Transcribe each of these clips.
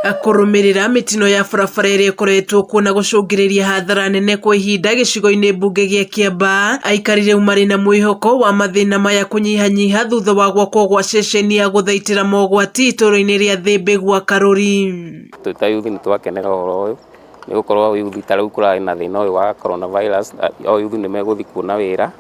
Kurumirira mitino ya barabara iria ikoretwo kuo na gucungiriria hathara nene kwa ihinda gicigo-ini mbunge gia Kiambaa, aikari riu mari na mwihoko wa mathina maya kunyihanyiha thutha wa gwakwo gwa ceceni ya guthaitira mogwati itũra-ini ria thimbe gwaka rũri. Twita yuthi ni twakenera ũhoro ũyũ ni gukorwo yuthi ta riu kurari na thina ũyũ wa coronavirus, o yuthi ni meguthi kuona wira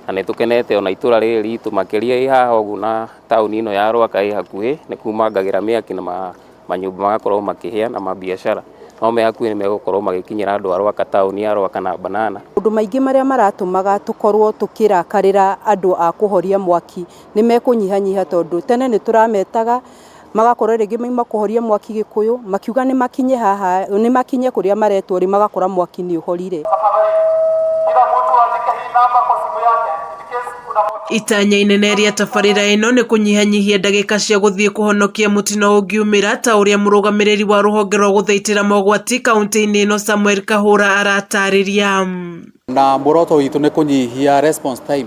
na ni tukenete ona itũra rĩrĩ ritũ makiria i haha ũguo na tauni ino ya Rwaka i hakuhi ni kumangagira miaki na manyumba magakorwo makihia na mabiashara no me hakuhi ni megukorwo magikinyira andu a Rwaka tauni ya Rwaka na banana. Undu maingi maria maratumaga tukorwo tukirakarira andu a kuhoria mwaki ni mekunyihanyiha tondu tene ni turametaga magakorwo ringi maima kuhoria mwaki Gikuyu makiuga ni makinye haha ni makinye kuria maretwo ri magakora mwaki ni uhorire. Itanya inene ria tabarira ino ni kunyihanyihia ndagika cia guthie kuhonokia mutino ungiumira ta uria murugamiriri wa ruhonge rwa guthaitira mogwati kaunti-ini ino Samuel Kahura aratariria. Na muoroto witu ni kunyihia response time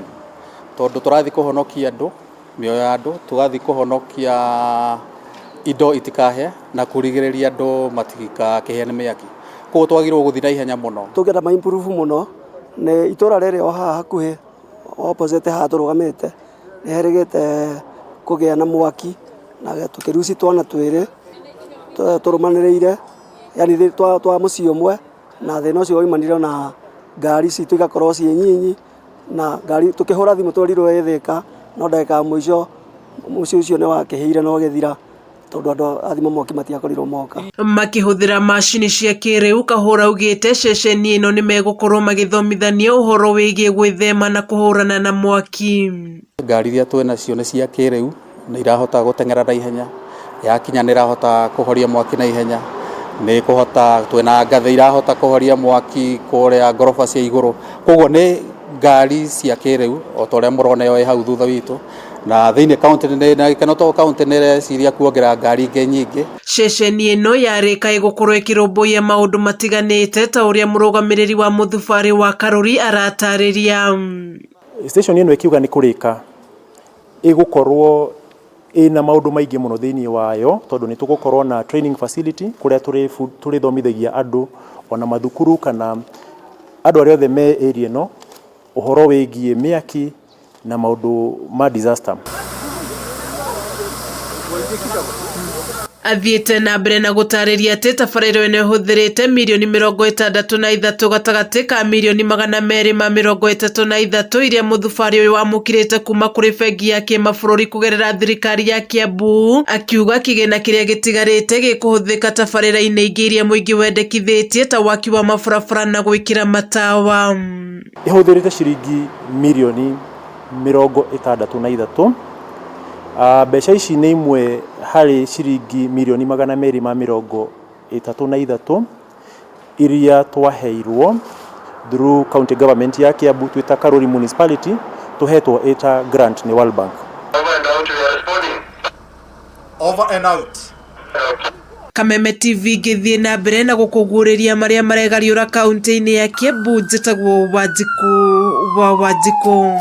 tondu turathi kuhonokia andu mioyo ya andu tugathi kuhonokia indo itikahe na kurigiriria andu matigika kihia ni miaki ko twagirwo guthi na ihenya muno tugenda ma improve muno ne itora rere o haha hakuhi opposite ha turugamite ni herigite kugia na mwaki na tukiruci twana twiri turumaniriire yani twa mucio mwe na thina ucio imanire na ngari citu igakorwo ci nyinyi na ngari tukihura thimu twarirwo ithika no ndeka muico mucio ucio ni wakihire no githira tondu andu athimo moki matiakorirwo moka makihuthira macini cia kiriu. Kahura ugite ceceni ino ni megukorwo magithomithania uhoro wigie gwithema na kuhurana na mwaki. Ngari iria twina cio ni cia kiriu ni irahota gutengera na ihenya yakinya ni irahota kuhoria mwaki na ihenya ni kuhota twina ngathi irahota kuhoria mwaki kuria ngoroba cia iguru koguo ni ngari cia kiriu o toria murone yo hau thutha witu na thiini kaunti na gikeno to kaunti nere ciria kuongera ngari ingi nyingi. Ceceni ino yarika igukorwo ikirumbuia maundu matiganite ta uria murugamiriri wa muthubari wa Karuri aratariria. Station ino ikiuga ni kurika igukorwo ina maundu maingi muno thiini wayo tondu ni tugukorwo na training facility kuria turi thomithagia andu ona mathukuru kana andu aria othe me area no uhoro wigie miaki na maundu ma disaster. Athiete na mbere na gutariria ati tabariro ino ihuthirite milioni 63 gatagati ka milioni 233 iria muthubari uyu wamukirite kuma kuri bengi ya kimabũrũri kugerera thirikari ya Kiambu, akiuga kigina kiria gitigarite gikuhuthika tabarira-ini ingi iria muingi wendekithitie ta waki wa mabarabara na gwikira matawa. Ihuthirite ciringi milioni 63. Mbeca ici ni imwe hari ciringi milioni 233 iria twaheirwo through county government ya Kiambu twita Karuri municipality tuhetwo eta grant ni World Bank. Over and out. Kameme TV githie na mbere na gukuguriria maria maregariura kaunti-ini ya Kiambu njitagwo Wanjiku.